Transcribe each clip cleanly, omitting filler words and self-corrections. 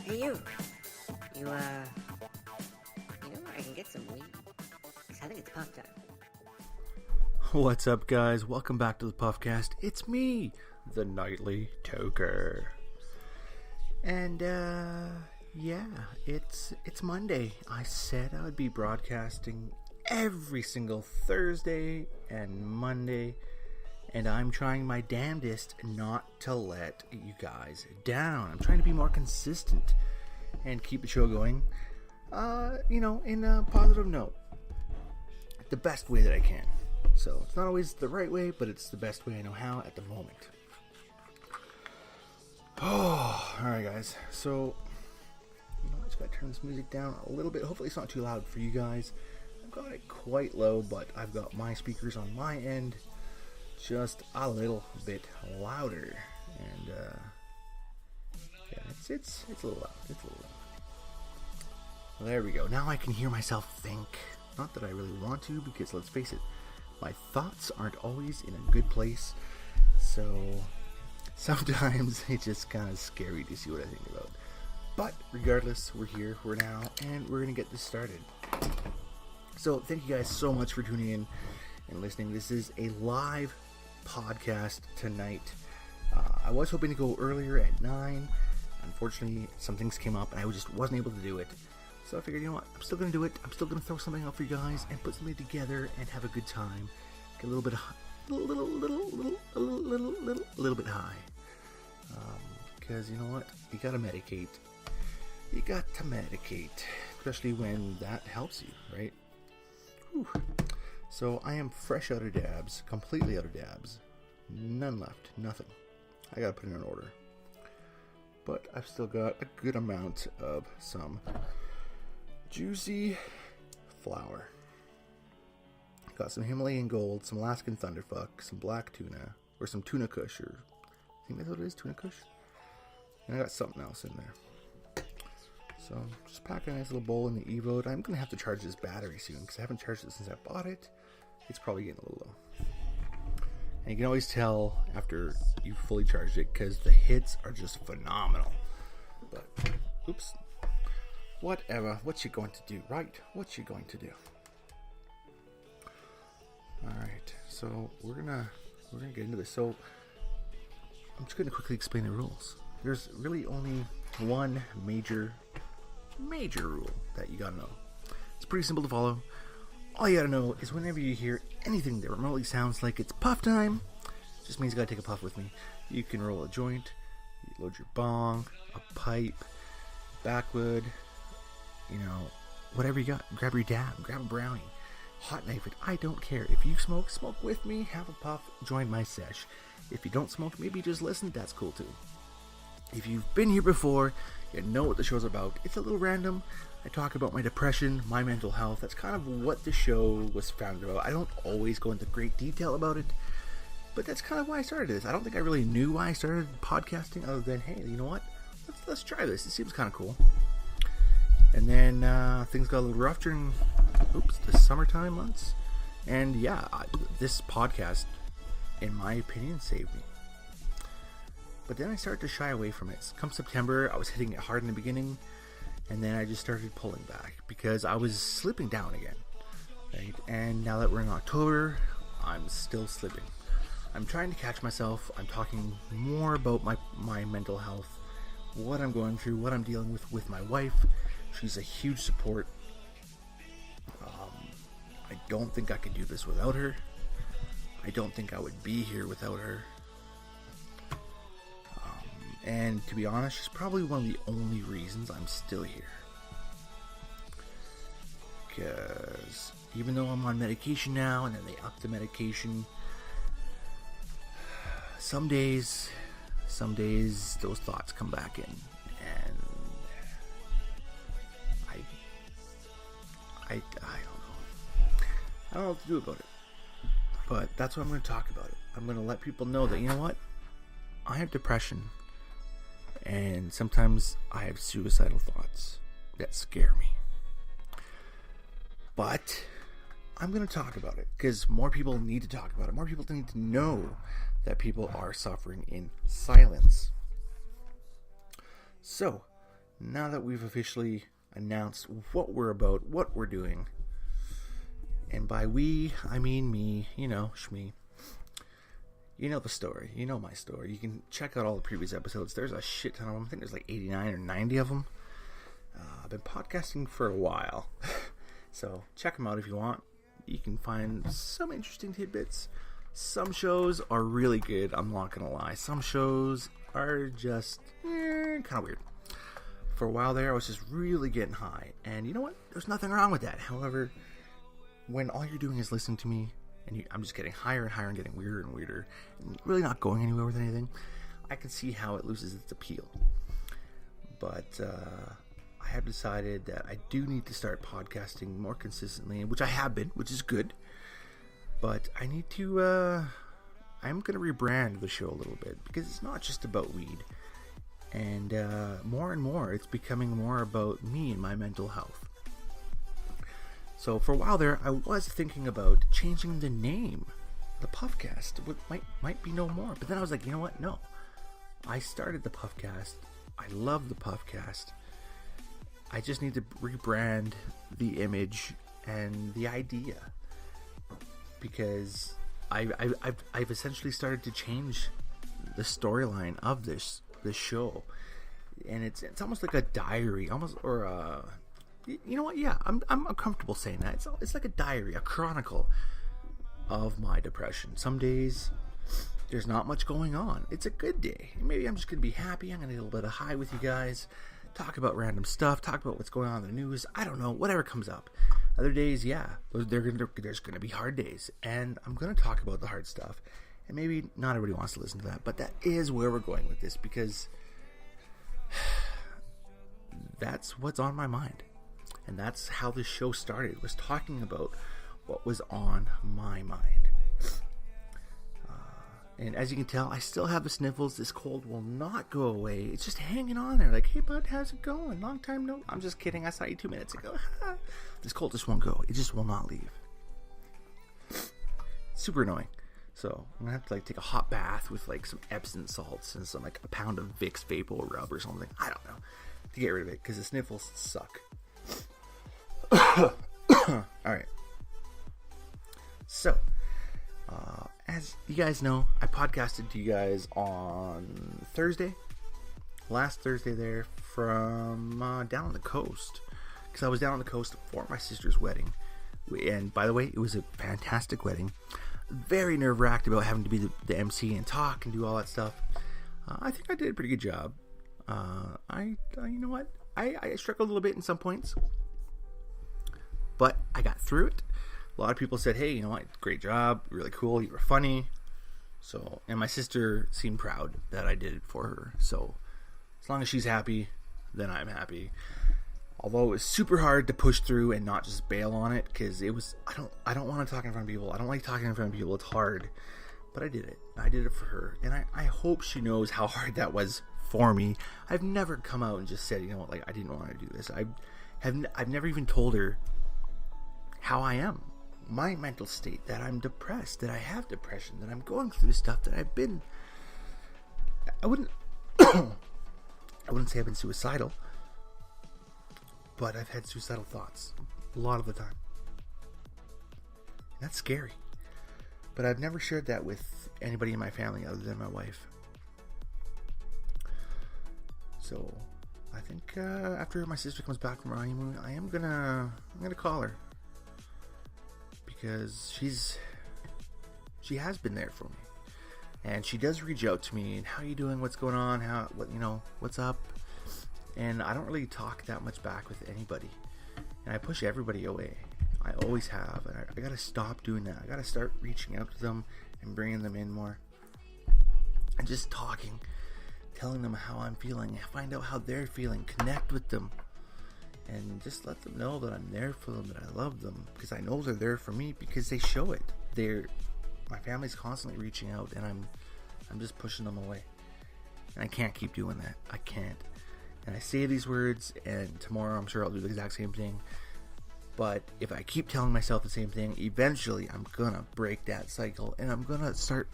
Hey, you. You know where I can get some weed? 'Cause I think it's puff time. What's up, guys? Welcome back to the Puffcast. It's me, the Nightly Toker. And, it's Monday. I said I would be broadcasting every single Thursday and Monday, and I'm trying my damnedest not to let you guys down. I'm trying to be more consistent and keep the show going, in a positive note. The best way that I can. So, it's not always the right way, but it's the best way I know how at the moment. Oh, alright guys. So, I just gotta turn this music down a little bit. Hopefully it's not too loud for you guys. I've got it quite low, but I've got my speakers on my end just a little bit louder. And, it's a little loud. It's a little loud. Well, there we go. Now I can hear myself think. Not that I really want to, because let's face it, my thoughts aren't always in a good place. So sometimes it's just kind of scary to see what I think about. But regardless, we're here, we're now, and we're going to get this started. So thank you guys so much for tuning in and listening. This is a live podcast tonight. I was hoping to go earlier at 9. Unfortunately, some things came up and I just wasn't able to do it. So I figured, you know what, I'm still going to do it. I'm still going to throw something out for you guys and put something together and have a good time. Get a little bit, a little bit high. Because you know what, you got to medicate. You got to medicate, especially when that helps you, right? Whew. So I am fresh out of dabs, completely out of dabs. None left, nothing. I got to put in an order. But I've still got a good amount of some juicy flour. Got some Himalayan Gold, some Alaskan Thunderfuck, some black tuna, or some tuna kush, or I think that's what it is, tuna kush. And I got something else in there. So just pack a nice little bowl in the Evo. I'm gonna have to charge this battery soon because I haven't charged it since I bought it. It's probably getting a little low. And you can always tell after you fully charged it because the hits are just phenomenal. But oops. Whatever. What you going to do, right? What you going to do? Alright, so we're gonna get into this. So I'm just gonna quickly explain the rules. There's really only one major rule that you gotta know. It's pretty simple to follow. All you gotta know is whenever you hear anything that remotely sounds like it's puff time, just means you gotta take a puff with me. You can roll a joint, you load your bong, a pipe, backwood, whatever you got. Grab your dab, grab a brownie, hot knife it. I don't care. If you smoke with me, have a puff, join my sesh. If you don't smoke, maybe just listen, that's cool too. If you've been here before, you know what the show's about. It's a little random. I talk about my depression, my mental health. That's kind of what the show was founded about. I don't always go into great detail about it, but that's kind of why I started this. I don't think I really knew why I started podcasting other than, hey, you know what? Let's try this. It seems kind of cool. And then things got a little rough during the summertime months. And yeah, this podcast, in my opinion, saved me. But then I started to shy away from it. Come September, I was hitting it hard in the beginning. And then I just started pulling back because I was slipping down again. Right? And now that we're in October, I'm still slipping. I'm trying to catch myself. I'm talking more about my mental health, what I'm going through, what I'm dealing with my wife. She's a huge support. I don't think I could do this without her. I don't think I would be here without her. And to be honest, she's probably one of the only reasons I'm still here. Because even though I'm on medication now, and then they up the medication, some days those thoughts come back in, and I don't know. I don't know what to do about it. But that's what I'm going to talk about. I'm going to let people know that, you know what? I have depression. And sometimes I have suicidal thoughts that scare me. But I'm going to talk about it because more people need to talk about it. More people need to know that people are suffering in silence. So, now that we've officially announced what we're about, what we're doing, and by we, I mean me, Shmee. You know the story. You know my story. You can check out all the previous episodes. There's a shit ton of them. I think there's like 89 or 90 of them. I've been podcasting for a while. So check them out if you want. You can find some interesting tidbits. Some shows are really good. I'm not going to lie. Some shows are just kind of weird. For a while there, I was just really getting high. And you know what? There's nothing wrong with that. However, when all you're doing is listening to me, and I'm just getting higher and higher and getting weirder and weirder, and really not going anywhere with anything, I can see how it loses its appeal. But I have decided that I do need to start podcasting more consistently, which I have been, which is good. But I need to, I'm going to rebrand the show a little bit, because it's not just about weed. And more, it's becoming more about me and my mental health. So for a while there, I was thinking about changing the name. The Puffcast might be no more. But then I was like, you know what? No. I started the Puffcast. I love the Puffcast. I just need to rebrand the image and the idea. Because I've essentially started to change the storyline of this show. And it's almost like a diary, you know what? Yeah, I'm comfortable saying that. It's like a diary, a chronicle of my depression. Some days there's not much going on. It's a good day. Maybe I'm just gonna be happy. I'm gonna get a little bit of high with you guys, talk about random stuff, talk about what's going on in the news. I don't know, whatever comes up. Other days, yeah, there's gonna be hard days, and I'm gonna talk about the hard stuff. And maybe not everybody wants to listen to that, but that is where we're going with this, because that's what's on my mind. And that's how this show started, was talking about what was on my mind. And as you can tell, I still have the sniffles. This cold will not go away. It's just hanging on there. Like, hey, bud, how's it going? Long time no... I'm just kidding. I saw you 2 minutes ago. This cold just won't go. It just will not leave. Super annoying. So I'm going to have to take a hot bath with some Epsom salts and some a pound of Vicks Vapor Rub or something. I don't know. To get rid of it, because the sniffles suck. Alright. So, as you guys know, I podcasted to you guys on Thursday. Last Thursday there from down on the coast. Because I was down on the coast for my sister's wedding. And by the way, it was a fantastic wedding. Very nerve-wracked about having to be the MC and talk and do all that stuff. I think I did a pretty good job. You know what? I struggled a little bit in some points. But I got through it. A lot of people said, hey, you know what? Great job. Really cool. You were funny. So, and my sister seemed proud that I did it for her. So, as long as she's happy, then I'm happy. Although it was super hard to push through and not just bail on it, because it was, I don't want to talk in front of people. I don't like talking in front of people. It's hard. But I did it. I did it for her. And I hope she knows how hard that was for me. I've never come out and just said, you know what, I didn't want to do this. I've never even told her how I am, my mental state, that I'm depressed, that I have depression, that I'm going through stuff, that I've been, I wouldn't say I've been suicidal, but I've had suicidal thoughts a lot of the time. And that's scary. But I've never shared that with anybody in my family other than my wife. So I think after my sister comes back from her honeymoon, I'm gonna call her, because she has been there for me, and she does reach out to me and, how you doing, what's going on, what's up. And I don't really talk that much back with anybody, and I push everybody away. I always have, and I gotta stop doing that. I gotta start reaching out to them and bringing them in more, and just talking, telling them how I'm feeling, find out how they're feeling, connect with them, and just let them know that I'm there for them, that I love them, because I know they're there for me, because they show it. My family's constantly reaching out, and I'm just pushing them away, and I can't keep doing that. I can't. And I say these words, and tomorrow I'm sure I'll do the exact same thing. But if I keep telling myself the same thing, eventually I'm gonna break that cycle, and I'm gonna start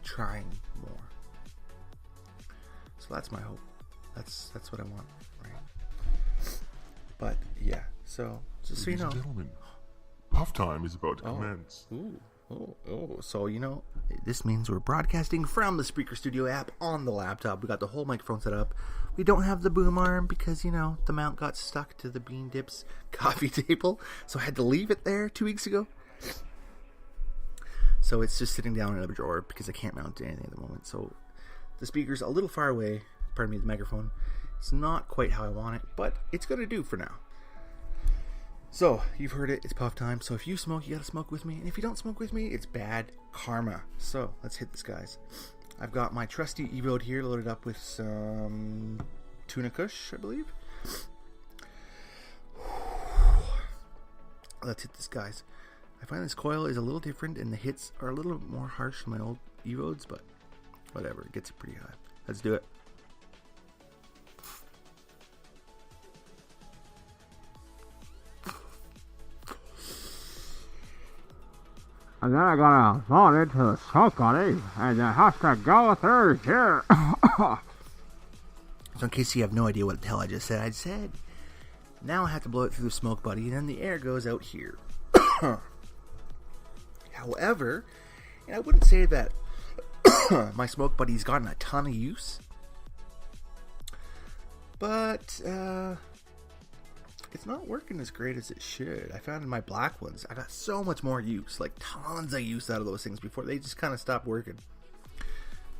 trying more. So that's my hope. That's what I want, right? But yeah, so just so you Ladies know. and gentlemen, puff time is about to commence. So you know, this means we're broadcasting from the Spreaker Studio app on the laptop. We got the whole microphone set up. We don't have the boom arm because, you know, the mount got stuck to the Bean Dips coffee table, so I had to leave it there 2 weeks ago. So it's just sitting down in a drawer because I can't mount it to anything at the moment. So the speaker's a little far away. Pardon me, the microphone. It's not quite how I want it, but it's going to do for now. So, you've heard it. It's puff time. So if you smoke, you got to smoke with me. And if you don't smoke with me, it's bad karma. So, let's hit this, guys. I've got my trusty Evoed here loaded up with some Tuna Kush, I believe. Let's hit this, guys. I find this coil is a little different and the hits are a little more harsh than my old Evodes, but whatever. It gets it pretty high. Let's do it. And then I'm gonna fall into the smoke buddy, and you have to go through here. So in case you have no idea what the hell I said, now I have to blow it through the smoke buddy, and then the air goes out here. However, and I wouldn't say that my smoke buddy's gotten a ton of use, but it's not working as great as it should. I found in my black ones, I got so much more use, like tons of use out of those things before they just kind of stopped working.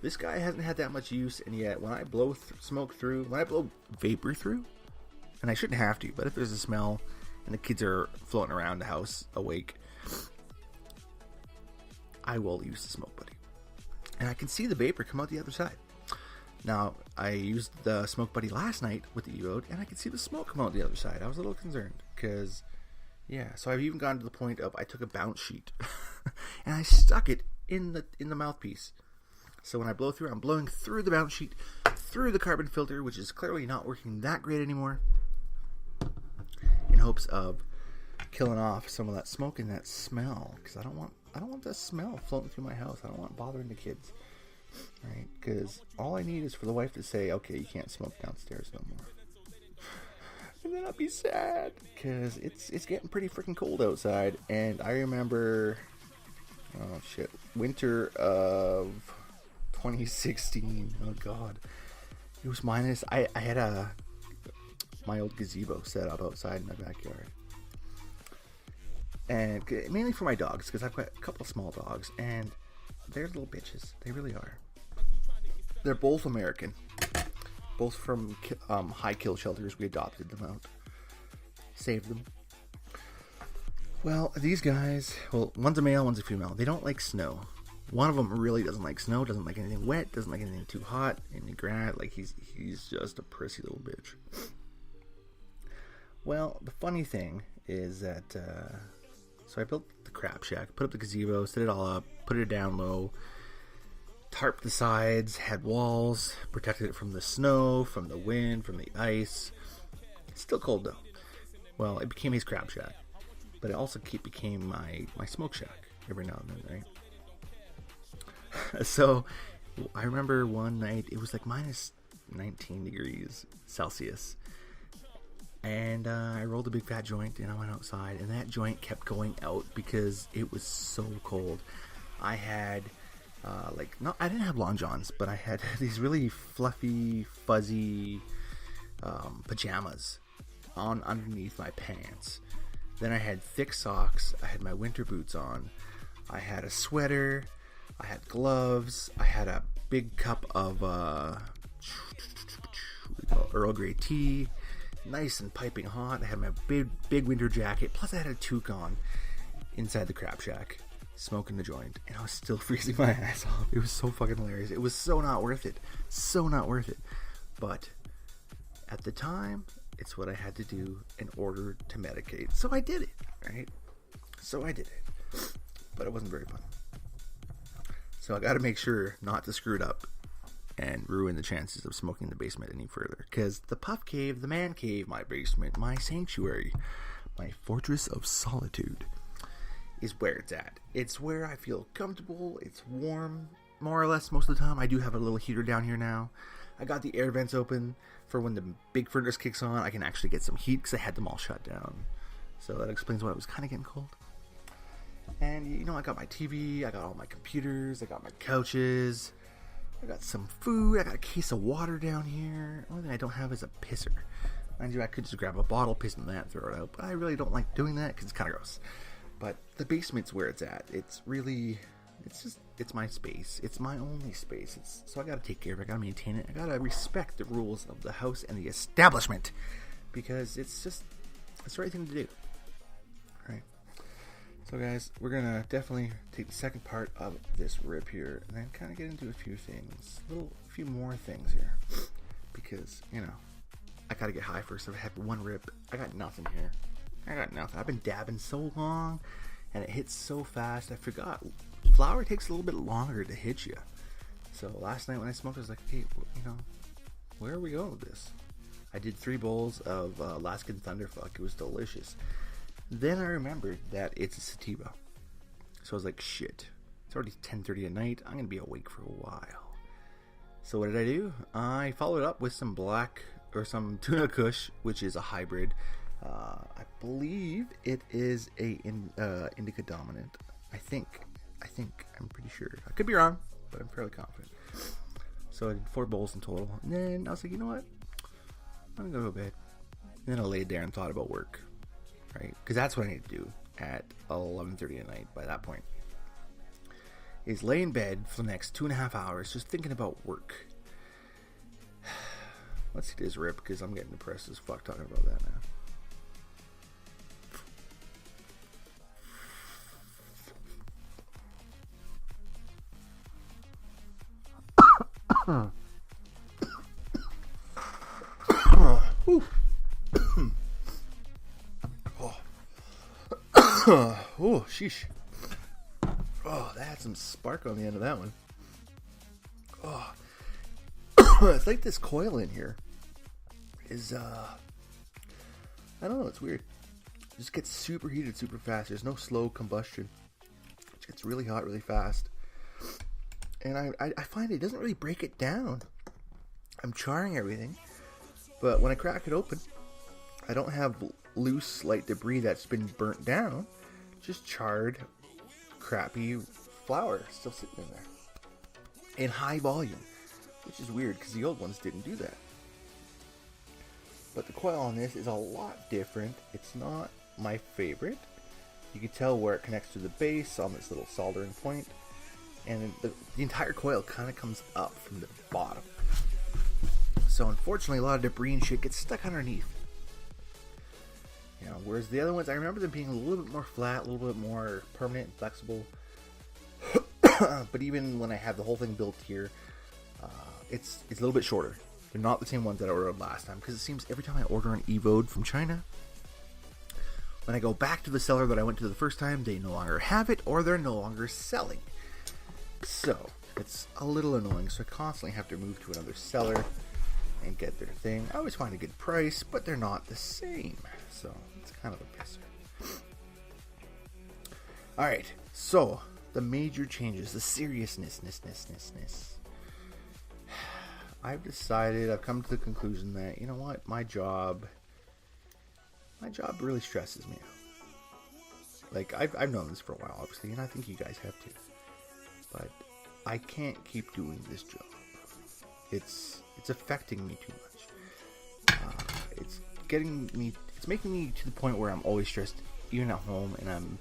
This guy hasn't had that much use, and yet when I blow when I blow vapor through, and I shouldn't have to, but if there's a smell and the kids are floating around the house awake, I will use the smoke buddy. And I can see the vapor come out the other side. Now, I used the smoke buddy last night with the Evoed, and I could see the smoke come out the other side. I was a little concerned, because, yeah, so I've even gotten to the point of I took a bounce sheet, and I stuck it in the mouthpiece. So when I blow through, I'm blowing through the bounce sheet, through the carbon filter, which is clearly not working that great anymore, in hopes of killing off some of that smoke and that smell, because I don't want that smell floating through my house. I don't want bothering the kids. Right, because all I need is for the wife to say, okay, you can't smoke downstairs no more. And then I'll be sad, because it's getting pretty freaking cold outside. And I remember, winter of 2016. Oh god, it was minus. I had my old gazebo set up outside in my backyard, and mainly for my dogs, because I've got a couple of small dogs, and they're little bitches. They really are. They're both American. Both from high kill shelters. We adopted them out. Saved them. Well, these guys, one's a male, one's a female. They don't like snow. One of them really doesn't like snow, doesn't like anything wet, doesn't like anything too hot, any grass. Like, he's just a prissy little bitch. Well, the funny thing is that, so I built the crap shack, put up the gazebo, set it all up, put it down low, tarped the sides, had walls, protected it from the snow, from the wind, from the ice. It's still cold though. Well, it became his crab shack, but it also became my smoke shack every now and then, right? So I remember one night, it was like minus 19 degrees Celsius. And I rolled a big fat joint and I went outside, and that joint kept going out because it was so cold. I had I didn't have long johns, but I had these really fluffy, fuzzy pajamas on underneath my pants. Then I had thick socks. I had my winter boots on. I had a sweater. I had gloves. I had a big cup of Earl Grey tea. Nice and piping hot. I had my big winter jacket. Plus I had a toque on inside the crab shack, smoking the joint, and I was still freezing my ass off. It was so fucking hilarious. It was so not worth it. So not worth it. But at the time, it's what I had to do in order to medicate. So I did it, right? So I did it. But it wasn't very fun. So I got to make sure not to screw it up and ruin the chances of smoking in the basement any further. Because the puff cave, the man cave, my basement, my sanctuary, my fortress of solitude is where it's at. It's where I feel comfortable. It's warm, more or less, most of the time. I do have a little heater down here now. I got the air vents open for when the big furnace kicks on. I can actually get some heat because I had them all shut down. So that explains why it was kind of getting cold. And, you know, I got my TV, I got all my computers, I got my couches, I got some food, I got a case of water down here. The only thing I don't have is a pisser. Mind you, I could just grab a bottle, piss in that, throw it out, but I really don't like doing that because it's kind of gross. But the basement's where it's at. It's really, it's my space. It's my only space. So I gotta take care of it, I gotta maintain it, I gotta respect the rules of the house and the establishment because it's the right thing to do. Alright. So guys, we're gonna definitely take the second part of this rip here and then kind of get into a few things, a few more things here, because you know I gotta get high first. I've had one rip. I got nothing here. I got nothing. I've been dabbing so long, and it hits so fast. I forgot flower takes a little bit longer to hit you. So last night when I smoked, I was like, hey, you know, where are we going with this? I did 3 bowls of Alaskan Thunderfuck. It was delicious. Then I remembered that it's a sativa. So I was like, shit. It's already 10:30 at night. I'm going to be awake for a while. So what did I do? I followed up with some some Tuna Kush, which is a hybrid. I believe it is a indica dominant. I think. I'm pretty sure. I could be wrong, but I'm fairly confident. So I did 4 bowls in total. And then I was like, you know what? I'm going to go to bed. And then I laid there and thought about work. Right? Because that's what I need to do at 11:30 at night by that point. Is lay in bed for the next 2.5 hours just thinking about work. Let's see this rip because I'm getting depressed as fuck talking about that now. Oh, sheesh. Oh, that had some spark on the end of that one. Oh. It's like this coil in here is, I don't know, it's weird. It just gets super heated super fast. There's no slow combustion. It gets really hot really fast. And I find it doesn't really break it down. I'm charring everything. But when I crack it open, I don't have loose, light debris that's been burnt down. Just charred, crappy flour still sitting in there. In high volume. Which is weird because the old ones didn't do that. But the coil on this is a lot different. It's not my favorite. You can tell where it connects to the base on this little soldering point. And the entire coil kind of comes up from the bottom. So unfortunately a lot of debris and shit gets stuck underneath. You know, whereas the other ones, I remember them being a little bit more flat, a little bit more permanent and flexible. But even when I have the whole thing built here, it's a little bit shorter. They're not the same ones that I ordered last time, because it seems every time I order an Evode from China, when I go back to the seller that I went to the first time, they no longer have it, or they're no longer selling. So, it's a little annoying, so I constantly have to move to another seller and get their thing. I always find a good price, but they're not the same. So, it's kind of a pisser. Alright, so, the major changes, the seriousness. I've come to the conclusion that, you know what, my job really stresses me out. Like, I've known this for a while, obviously, and I think you guys have too. But I can't keep doing this job. It's affecting me too much. It's making me to the point where I'm always stressed, even at home, and I'm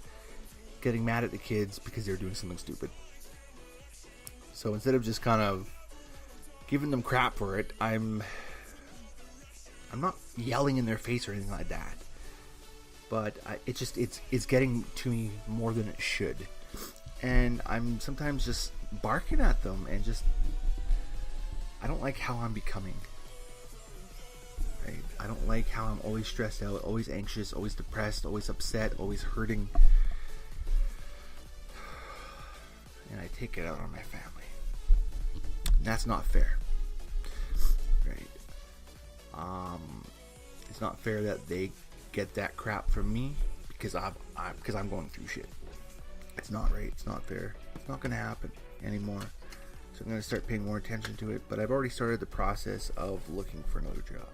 getting mad at the kids because they're doing something stupid. So instead of just kind of giving them crap for it, I'm not yelling in their face or anything like that. But it's getting to me more than it should. And I'm sometimes just barking at them and just, I don't like how I'm becoming. Right? I don't like how I'm always stressed out, always anxious, always depressed, always upset, always hurting. And I take it out on my family. And that's not fair. Right? It's not fair that they get that crap from me because I'm going through shit. It's not right. It's not fair. It's not going to happen anymore. So I'm going to start paying more attention to it. But I've already started the process of looking for another job.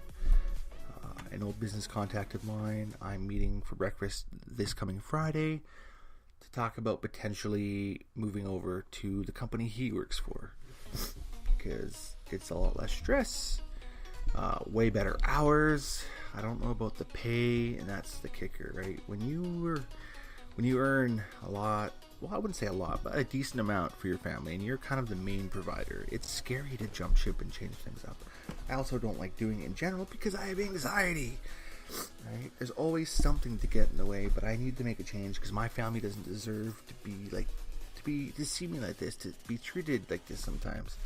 An old business contact of mine, I'm meeting for breakfast this coming Friday to talk about potentially moving over to the company he works for, because it's a lot less stress, way better hours. I don't know about the pay, and that's the kicker, right? When you earn a lot, well, I wouldn't say a lot, but a decent amount for your family, and you're kind of the main provider, it's scary to jump ship and change things up. I also don't like doing it in general because I have anxiety, right? There's always something to get in the way, but I need to make a change because my family doesn't deserve to see me like this, to be treated like this sometimes.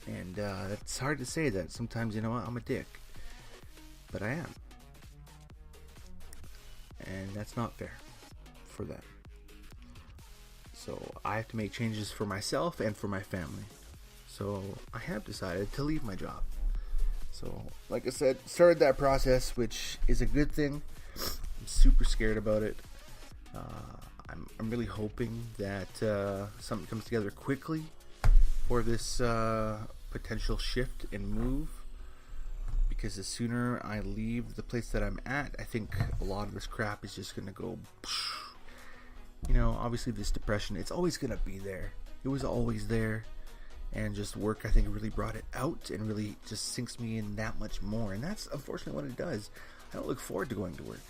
And it's hard to say that sometimes, you know what, I'm a dick, but I am, and that's not fair for them. So I have to make changes for myself and for my family. So I have decided to leave my job. So, like I said, started that process, which is a good thing. I'm super scared about it. I'm really hoping that something comes together quickly for this potential shift and move. Because the sooner I leave the place that I'm at, I think a lot of this crap is just going to go... You know, obviously this depression, it's always going to be there. It was always there. And just work, I think, really brought it out and really just sinks me in that much more. And that's unfortunately what it does. I don't look forward to going to work.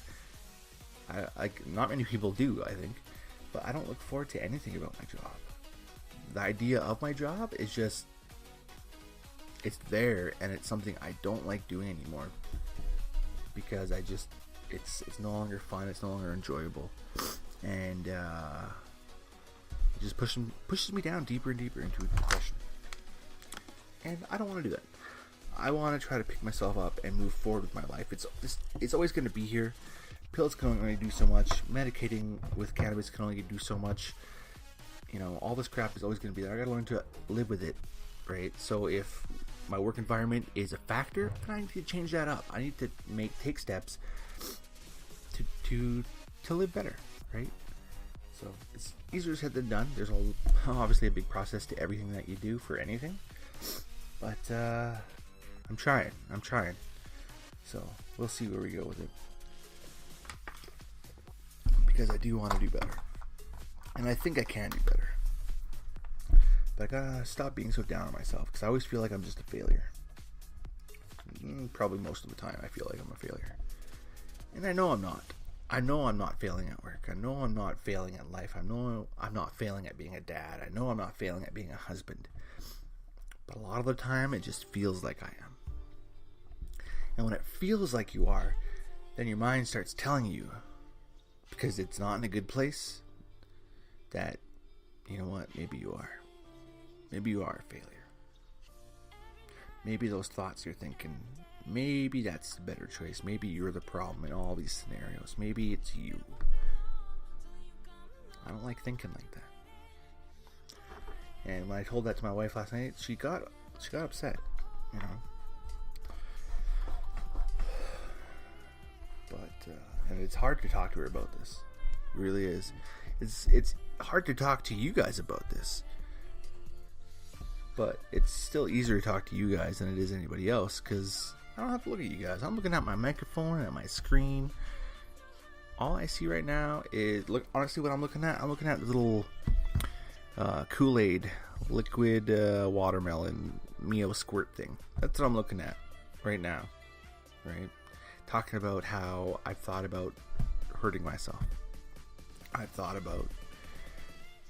Not many people do, I think. But I don't look forward to anything about my job. The idea of my job is just... It's there, and it's something I don't like doing anymore. Because it's no longer fun, it's no longer enjoyable. And it just pushes me down deeper and deeper into depression. And I don't want to do that. I want to try to pick myself up and move forward with my life. It's always going to be here. Pills can only do so much. Medicating with cannabis can only do so much. You know, all this crap is always going to be there. I got to learn to live with it, right? So if my work environment is a factor, then I need to change that up. I need to take steps to live better, right? So it's easier said than done. There's obviously a big process to everything that you do for anything. But I'm trying. So we'll see where we go with it. Because I do want to do better. And I think I can do better. But I gotta stop being so down on myself. Because I always feel like I'm just a failure. Probably most of the time I feel like I'm a failure. And I know I'm not. I know I'm not failing at work. I know I'm not failing at life. I know I'm not failing at being a dad. I know I'm not failing at being a husband. But a lot of the time, it just feels like I am. And when it feels like you are, then your mind starts telling you, because it's not in a good place, that, you know what, maybe you are. Maybe you are a failure. Maybe those thoughts you're thinking, maybe that's the better choice. Maybe you're the problem in all these scenarios. Maybe it's you. I don't like thinking like that. And when I told that to my wife last night, she got upset, you know. But and it's hard to talk to her about this. It really is. It's hard to talk to you guys about this. But it's still easier to talk to you guys than it is anybody else, because I don't have to look at you guys. I'm looking at my microphone and at my screen. All I see right now is, honestly, what I'm looking at the little Kool-Aid liquid watermelon Mio squirt thing. That's what I'm looking at right now, right? Talking about how I've thought about hurting myself. I've thought about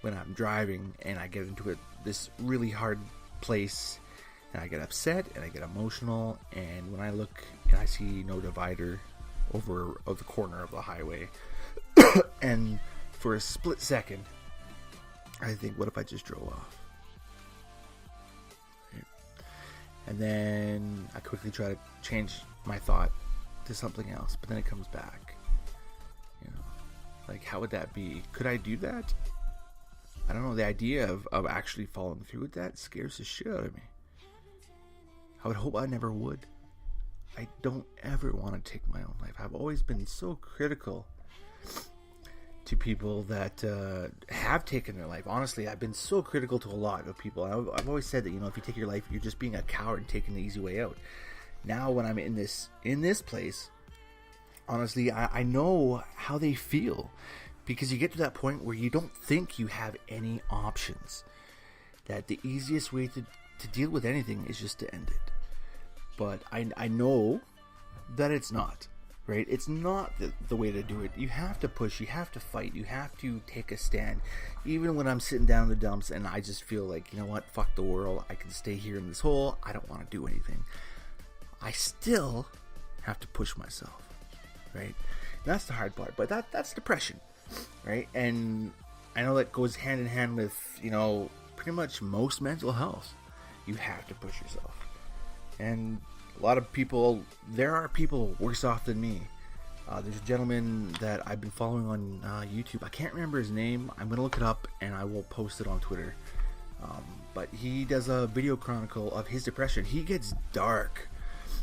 when I'm driving and I get into this really hard place and I get upset and I get emotional, and when I look and I see no divider over of the corner of the highway and for a split second I think, what if I just drove off? Right? And then I quickly try to change my thought to something else, but then it comes back. You know, like, how would that be? Could I do that? I don't know. The idea of actually following through with that scares the shit out of me. I would hope I never would. I don't ever want to take my own life. I've always been so critical to people that have taken their life. Honestly, I've been so critical to a lot of people. I've always said that, you know, if you take your life, you're just being a coward and taking the easy way out. Now, when I'm in this place, honestly, I know how they feel, because you get to that point where you don't think you have any options. That the easiest way to deal with anything is just to end it. But I know that it's not. Right? It's not the way to do it. You have to push, you have to fight, you have to take a stand. Even when I'm sitting down in the dumps and I just feel like, you know what, fuck the world, I can stay here in this hole, I don't want to do anything. I still have to push myself, right? And that's the hard part, but that's depression, right? And I know that goes hand in hand with, you know, pretty much most mental health. You have to push yourself. And a lot of people, there are people worse off than me. There's a gentleman that I've been following on YouTube. I can't remember his name. I'm going to look it up and I will post it on Twitter. But he does a video chronicle of his depression. He gets dark,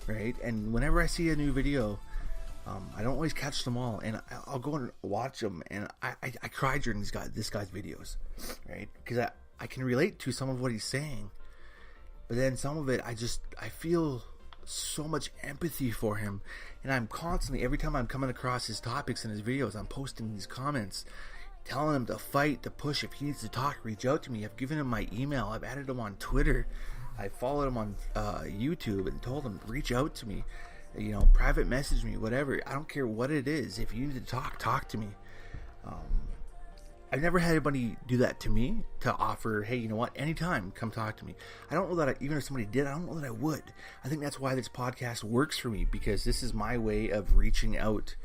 right? And whenever I see a new video, I don't always catch them all. And I'll go and watch them. And I cry during this guy's videos, right? Because I can relate to some of what he's saying. But then some of it, I feel so much empathy for him, and I'm constantly, every time I'm coming across his topics and his videos, I'm posting these comments telling him to fight, to push. If he needs to talk, reach out to me. I've given him my email, I've added him on Twitter, I followed him on YouTube and told him reach out to me, you know, private message me, whatever. I don't care what it is. If you need to talk to me. I've never had anybody do that to me, to offer, hey, you know what, anytime, come talk to me. I don't know that even if somebody did, I don't know that I would. I think that's why this podcast works for me, because this is my way of reaching out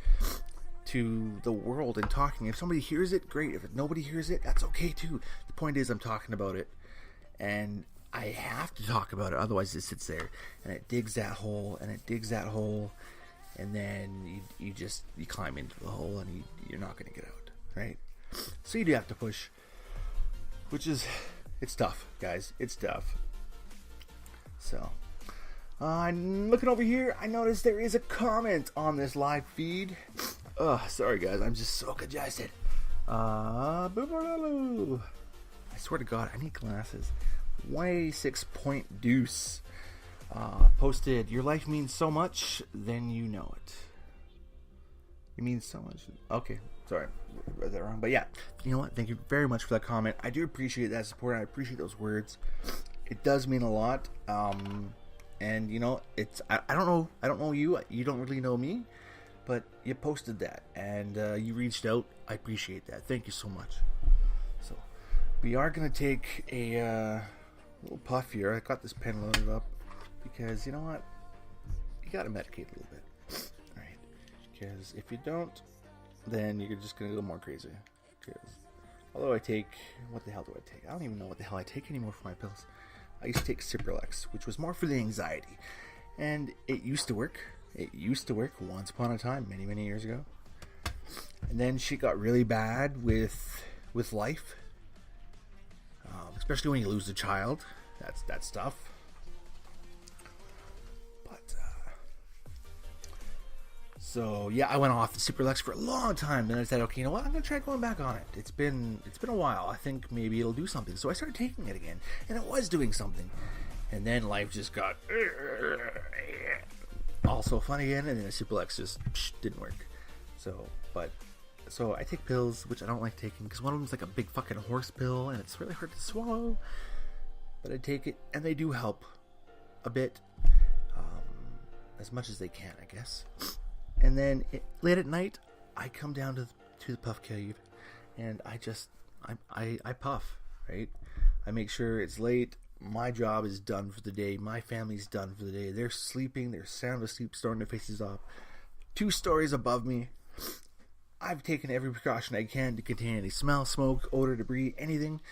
to the world and talking. If somebody hears it, great. If nobody hears it, that's okay too. The point is, I'm talking about it, and I have to talk about it, otherwise it sits there, and it digs that hole, and it digs that hole, and then you climb into the hole, and you're not going to get out, right? So you do have to push, which is, it's tough, guys. It's tough. So, I'm looking over here. I noticed there is a comment on this live feed. Sorry, guys. I'm just so congested. I swear to God, I need glasses. 186 Point Deuce posted, your life means so much, then you know it. It means so much. Okay. Sorry, I read that wrong. But yeah, you know what? Thank you very much for that comment. I do appreciate that support. I appreciate those words. It does mean a lot. And you know, it's I don't know you. You don't really know me, but you posted that and you reached out. I appreciate that. Thank you so much. So we are gonna take a little puff here. I got this pen loaded up because you know what? You gotta medicate a little bit, all right? Because if you don't, then you're just going to go more crazy. Because although I take, what the hell do I take? I don't even know what the hell I take anymore for my pills. I used to take Cipralex, which was more for the anxiety. And it used to work. It used to work once upon a time, many, many years ago. And then shit got really bad with life. Especially when you lose a child. That's tough. So yeah, I went off the Cipralex for a long time. Then I said, okay, you know what? I'm gonna try going back on it. It's been a while. I think maybe it'll do something. So I started taking it again, and it was doing something. And then life just got all so fun again, and then the Cipralex just didn't work. So I take pills, which I don't like taking because one of them's like a big fucking horse pill, and it's really hard to swallow. But I take it, and they do help a bit, as much as they can, I guess. And then late at night, I come down to the puff cave, and I puff, right? I make sure it's late. My job is done for the day. My family's done for the day. They're sleeping. They're sound asleep, starting their faces off. 2 stories above me. I've taken every precaution I can to contain any smell, smoke, odor, debris, anything,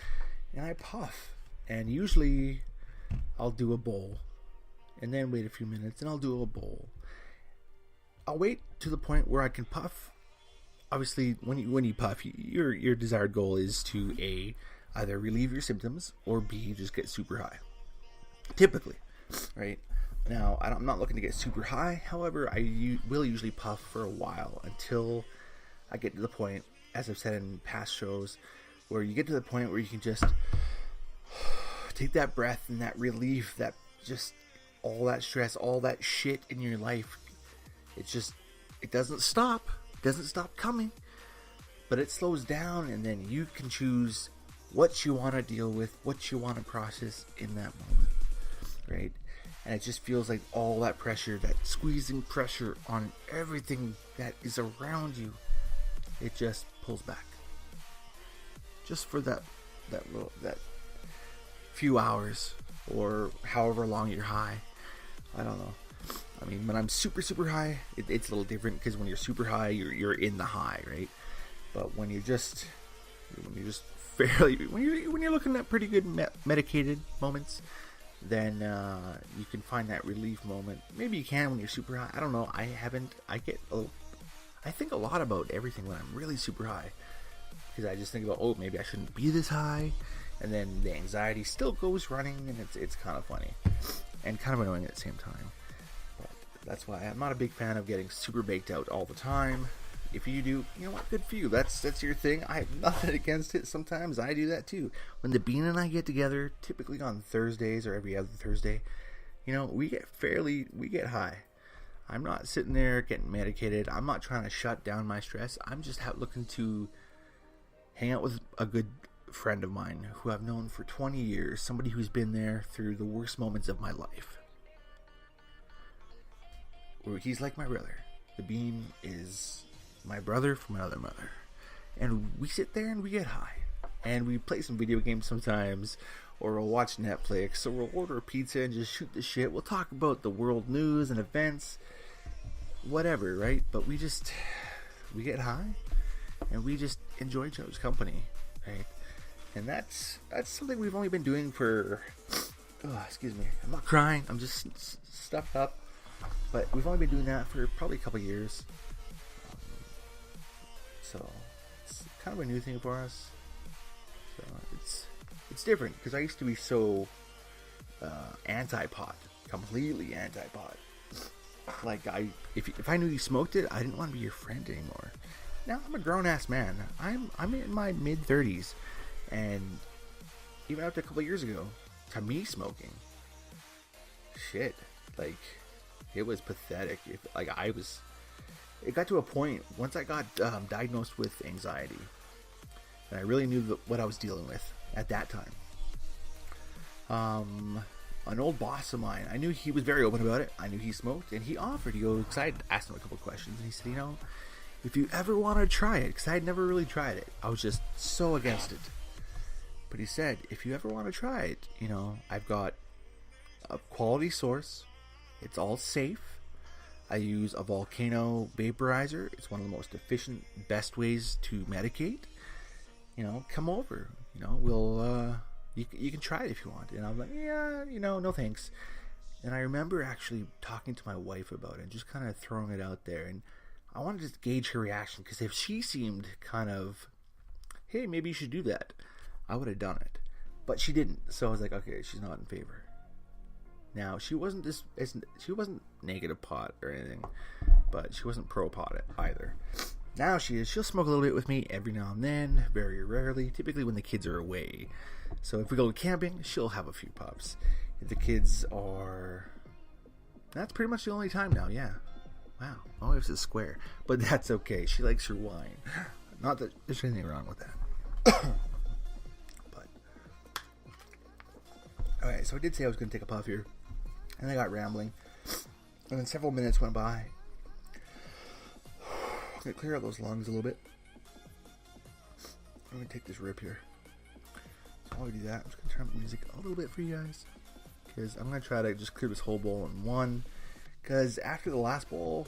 and I puff. And usually, I'll do a bowl, and then wait a few minutes, and I'll do a bowl. I'll wait to the point where I can puff. Obviously, when you puff, your desired goal is to A, either relieve your symptoms, or B, just get super high. Typically, right? Now, I'm not looking to get super high. However, I will usually puff for a while until I get to the point as I've said in past shows, where you get to the point where you can just take that breath and that relief, that just all that stress, all that shit in your life. It doesn't stop. It doesn't stop coming. But it slows down, and then you can choose what you want to deal with, what you want to process in that moment, right? And it just feels like all that pressure, that squeezing pressure on everything that is around you, it just pulls back. Just for that few hours, or however long you're high. I don't know. I mean, when I'm super high, it's a little different, because when you're super high, you're in the high, right? But when you're just fairly, when you're looking at pretty good medicated moments, then you can find that relief moment. Maybe you can when you're super high. I don't know. I think a lot about everything when I'm really super high, because I just think about, oh, maybe I shouldn't be this high, and then the anxiety still goes running, and it's kind of funny and kind of annoying at the same time. But that's why I'm not a big fan of getting super baked out all the time. If you do, you know what, good for you. That's your thing. I have nothing against it. Sometimes I do that too. When the Bean and I get together, typically on Thursdays or every other Thursday, we get high. I'm not sitting there getting medicated. I'm not trying to shut down my stress. I'm just looking to hang out with a good friend of mine who I've known for 20 years, somebody who's been there through the worst moments of my life. He's like my brother. The Bean is my brother from another mother, and we sit there and we get high, and we play some video games sometimes, or we'll watch Netflix, or we'll order a pizza and just shoot the shit. We'll talk about the world news and events, whatever, right? But we get high, and we just enjoy each other's company, right? And that's something we've only been doing for, excuse me, I'm not crying, I'm just stuffed up, but we've only been doing that for probably a couple years. So it's kind of a new thing for us. So it's different, because I used to be so anti-pot, completely anti-pot. Like if I knew you smoked it, I didn't want to be your friend anymore. Now I'm a grown ass man. I'm in my mid-30s, and even up to a couple years ago, to me smoking, shit, like it was pathetic. It got to a point, once I got diagnosed with anxiety, and I really knew what I was dealing with at that time. An old boss of mine, I knew he was very open about it. I knew he smoked, and he offered. Because I asked him a couple questions, and he said, if you ever want to try it, because I had never really tried it. I was just so against it. But he said, if you ever want to try it, I've got a quality source. It's all safe. I use a Volcano vaporizer. It's one of the most efficient, best ways to medicate. Come over. We'll you can try it if you want. And I'm like, yeah, no thanks. And I remember actually talking to my wife about it and just kind of throwing it out there. And I wanted to gauge her reaction, because if she seemed kind of, hey, maybe you should do that, I would have done it. But she didn't. So I was like, okay, she's not in favor. Now, she wasn't negative pot or anything, but she wasn't pro pot either. Now she is. She'll smoke a little bit with me every now and then, very rarely, typically when the kids are away. So if we go camping, she'll have a few puffs. If the kids are... That's pretty much the only time now, yeah. Wow, my wife's a square. But that's okay. She likes her wine. Not that there's anything wrong with that. But... Alright, so I did say I was going to take a puff here. And I got rambling. And then several minutes went by. I'm going to clear out those lungs a little bit. I'm going to take this rip here. So while we do that, I'm just going to turn up the music a little bit for you guys. Because I'm going to try to just clear this whole bowl in one. Because after the last bowl,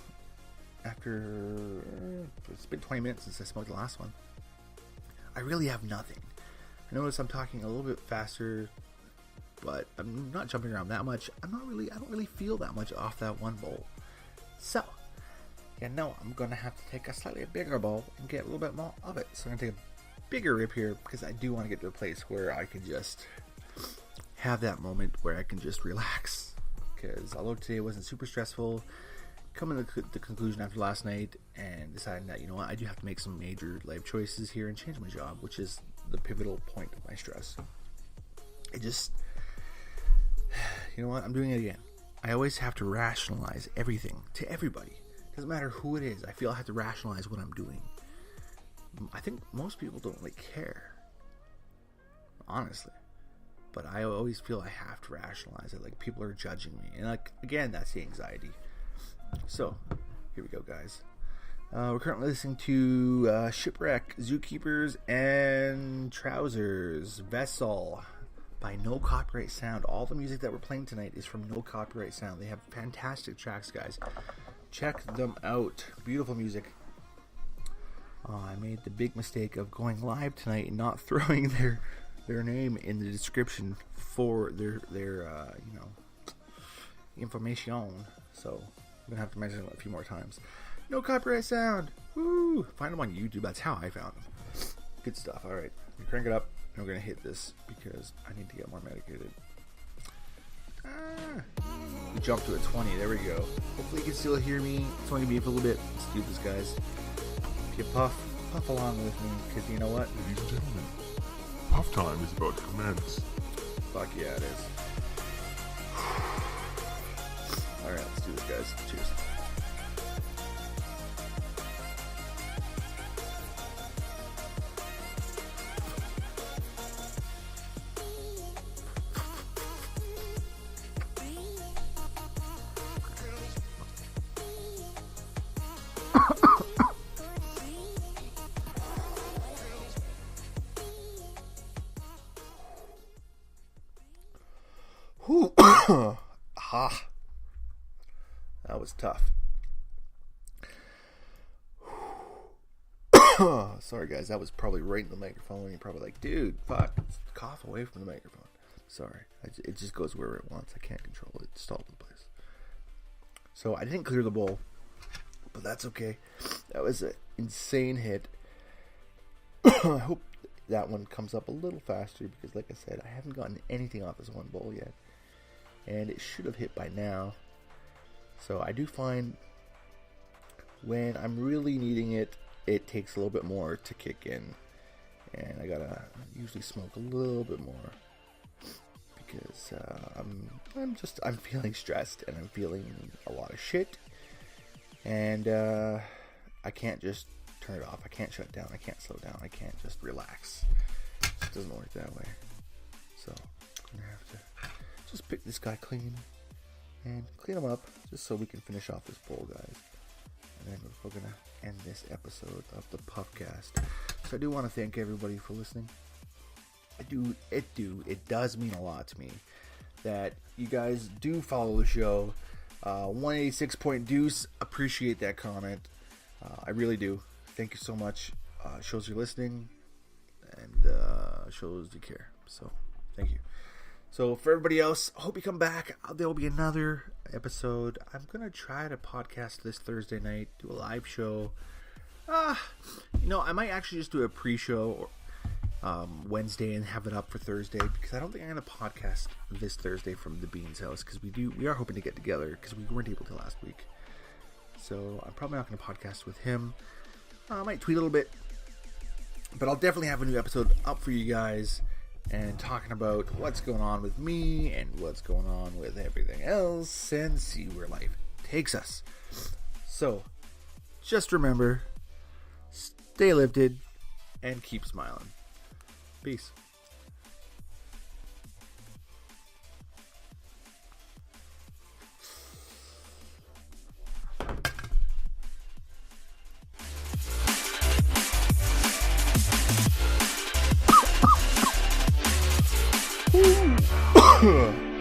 it's been 20 minutes since I smoked the last one, I really have nothing. I notice I'm talking a little bit faster, but I'm not jumping around that much. I don't really feel that much off that one bowl. So, I'm going to have to take a slightly bigger bowl and get a little bit more of it. So I'm going to take a bigger rip here, because I do want to get to a place where I can just have that moment where I can just relax. Because although today wasn't super stressful, coming to the conclusion after last night and deciding that, you know what, I do have to make some major life choices here and change my job, which is the pivotal point of my stress. It just, you know what, I'm doing it again. I always have to rationalize everything to everybody. Doesn't matter who it is. I feel I have to rationalize what I'm doing. I think most people don't really care, honestly. But I always feel I have to rationalize it. Like, people are judging me. And, like, again, that's the anxiety. So, here we go, guys. We're currently listening to Shipwreck, Zookeepers, and Trousers, Vessel by No Copyright Sound. All the music that we're playing tonight is from No Copyright Sound. They have fantastic tracks, guys. Check them out. Beautiful music. I made the big mistake of going live tonight and not throwing their name in the description for their information. So I'm gonna have to mention it a few more times. No Copyright Sound. Woo! Find them on YouTube. That's how I found them. Good stuff. All right, crank it up, and we're gonna hit this because I need to get more medicated. We jumped to a 20. There we go. Hopefully you can still hear me. It's only gonna be for a little bit. Let's do this, guys. If you puff along with me, because you know what? Ladies and gentlemen, puff time is about to commence. Fuck yeah, it is. Alright, let's do this, guys. Cheers. That was tough. Sorry, guys. That was probably right in the microphone. And you're probably like, dude, fuck, cough away from the microphone. Sorry. It just goes wherever it wants. I can't control it. It's all over the place. So I didn't clear the bowl, but that's okay. That was an insane hit. I hope that one comes up a little faster because, like I said, I haven't gotten anything off this one bowl yet. And it should have hit by now. So I do find when I'm really needing it, it takes a little bit more to kick in. And I gotta usually smoke a little bit more. Because I'm feeling stressed and I'm feeling a lot of shit. And I can't just turn it off. I can't shut down. I can't slow down. I can't just relax. It doesn't work that way. So I'm gonna have to just pick this guy clean and clean him up just so we can finish off this bowl, guys. And then we're gonna end this episode of the Puffcast. So I do want to thank everybody for listening. It does mean a lot to me that you guys do follow the show. 186 Point Deuce, appreciate that comment. I really do. Thank you so much. Shows you're listening and shows you care. So thank you. So for everybody else, I hope you come back. There will be another episode. I'm going to try to podcast this Thursday night, do a live show. I might actually just do a pre-show Wednesday and have it up for Thursday because I don't think I'm going to podcast this Thursday from the Beans house because we are hoping to get together because we weren't able to last week. So I'm probably not going to podcast with him. I might tweet a little bit, but I'll definitely have a new episode up for you guys and talking about what's going on with me and what's going on with everything else and see where life takes us. So, just remember, stay lifted and keep smiling. Peace.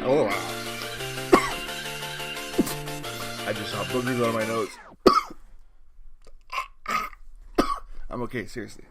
Oh, I just saw boogers on my nose. I'm okay, seriously.